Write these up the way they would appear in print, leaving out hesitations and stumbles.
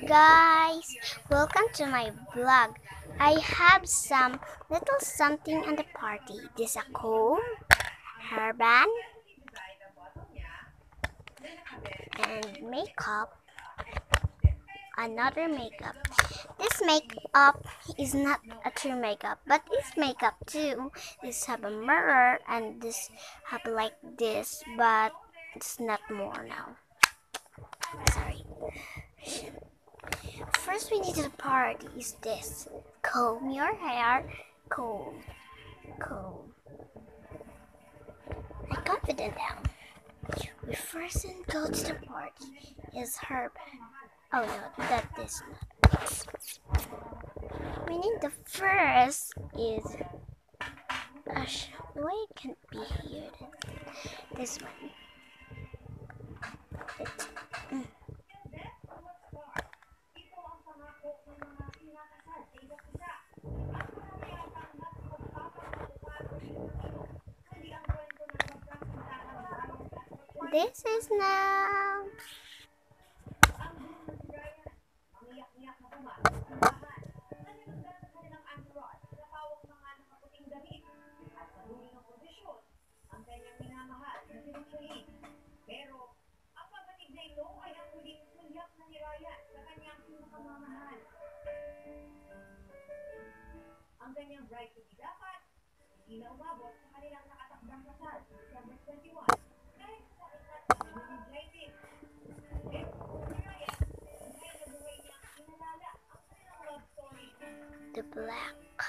guys, welcome to my vlog. I have some little something on the party. This a comb, hairband, and makeup. Another makeup. This makeup is not a true makeup, but it's makeup too. This have a mirror and this have like this, but it's not more now. Sorry. First we need to party is this. Comb your hair. Comb. I'm confident now. We first go to the party is herb. Oh no, that is not. We need the first is why it can't be here? This one. This is now. Ang kanyang bride to be dapat hindi na umabot sa kanilang nakatakdang kasal December 21 dahil sa sakit at meningitis. Pero kung Rea Ann, dahil nabuhay niya inalala ang kanilang love story. The black.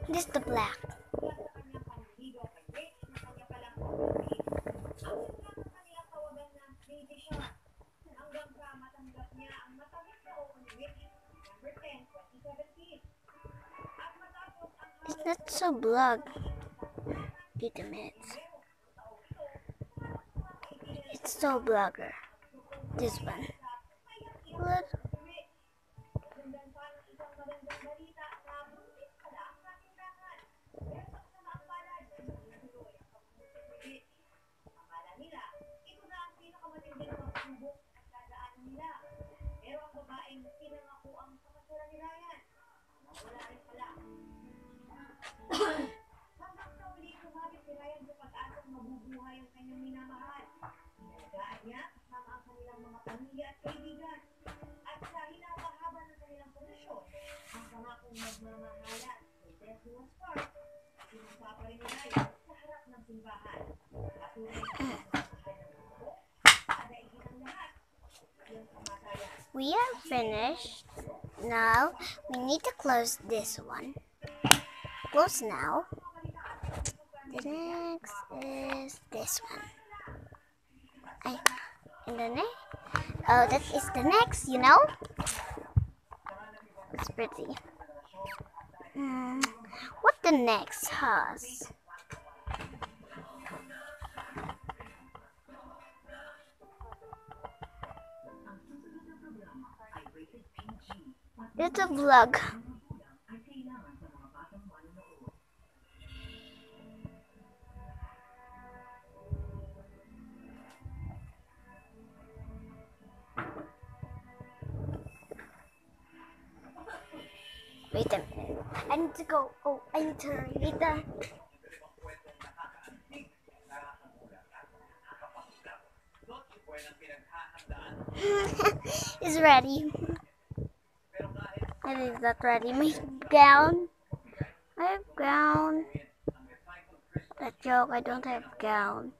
This is the black. Mula sa kanyang pangligo kay Rich na kanya palang pag-ibig. Ang hanggang sa kanilang tawagan na Naisipan hanggang sa matanggap niya ang matamis na oo ni Rich December 10, 2017. It's not so blog. Wait a minute. It's so blogger. This one. What? Pero ang babaeng pinangako ang kapasuran ni Rea Ann, wala rin pala. Hanggang sa uli sumabit si Rea Ann sa pag-asang mabubuhay ang kanyang minamahal. Inalagaan niya kasama ang kanilang mga pamilya at kaibigan. At sa hinapahaba ng kanilang posisyon, ang pangakong magmamahalan kay Desmond Park, sinusapa rin ni Rea Ann sa harap ng simbahan. At tunay na magmamahal ng grupo, kadaigin ang lahat. Yung kamatayan. We are finished. Now we need to close this one. Close now. The next is this one. And the next. Oh, that is the next. You know. It's pretty. What the next has? It's a vlog. Wait a minute. I need to go. Oh, I need to read that. It's ready. It is not ready. My gown. I have gown. That joke. I don't have gown.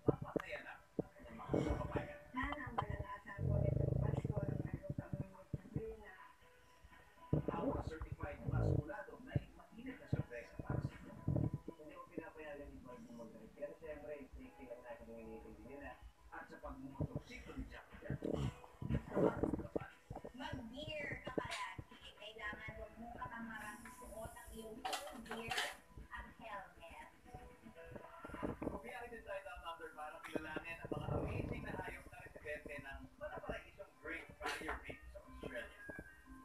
Mag-gear ka palagi. Kailangan huwag mong katamarang suot ang iyong gear at helmet. Bumiyahin din tayo ng number para kilalanin ang mga amazing na hayop na residente ng isang Great Barrier Reef sa Australia.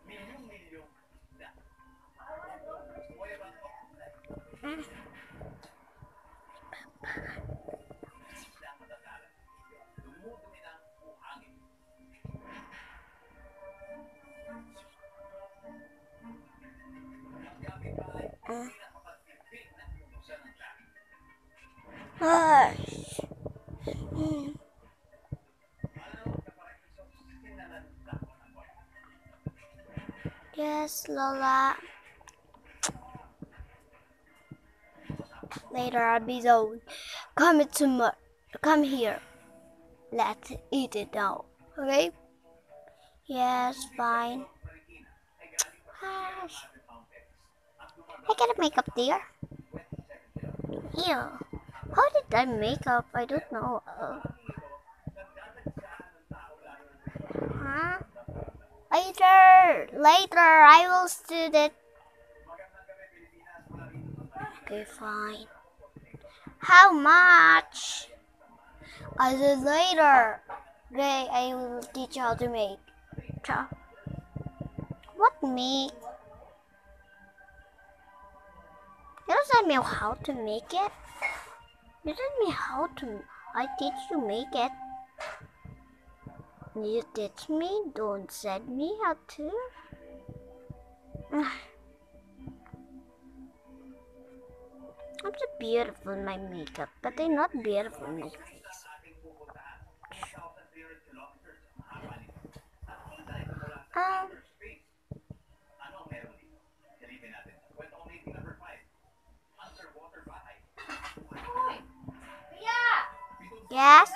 Milyong-milyong isda. Gusto mo yung isda ang matatalas. Dumudumi ng buhangin. Yes, Lola. Later I'll be zoned. Come here. Let's eat it now. Okay? Yes, fine. Gosh. I got a makeup there. Ew. How did I make up? I don't know. Huh? Later, I will do that. Okay, fine. How much? I said later. Okay, I will teach you how to make. What make? You don't tell me how to make it. You tell me how to. I teach you make it. You teach me. Don't send me how to. I'm so beautiful in my makeup, but I'm not beautiful in my face. Yes?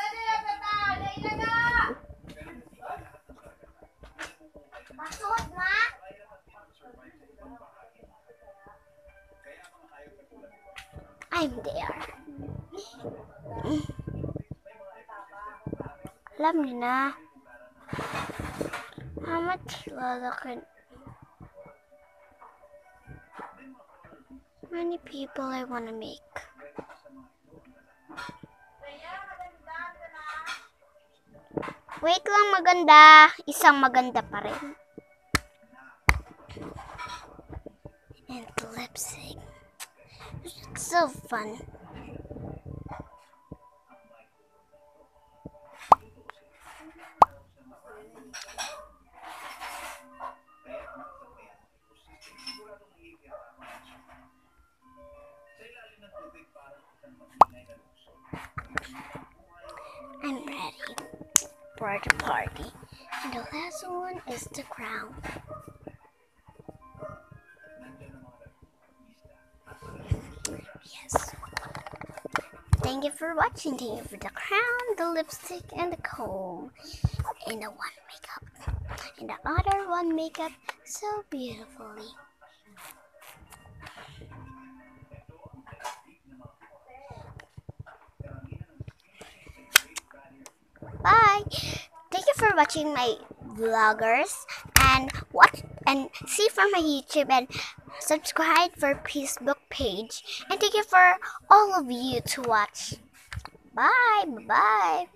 I'm there. Alam niyo na. How much lalaki? Many people I wanna make. Wait lang, maganda. Isang maganda pa rin. And the lipstick. It's so fun. I'm ready for the party. And the last one is the crown. Yes. Thank you for watching. Thank you for the crown, the lipstick, and the comb. And the one makeup. And the other one makeup so beautifully. Bye. Thank you for watching my vloggers and see for my YouTube and subscribe for Facebook page. And thank you for all of you to watch. Bye. Bye.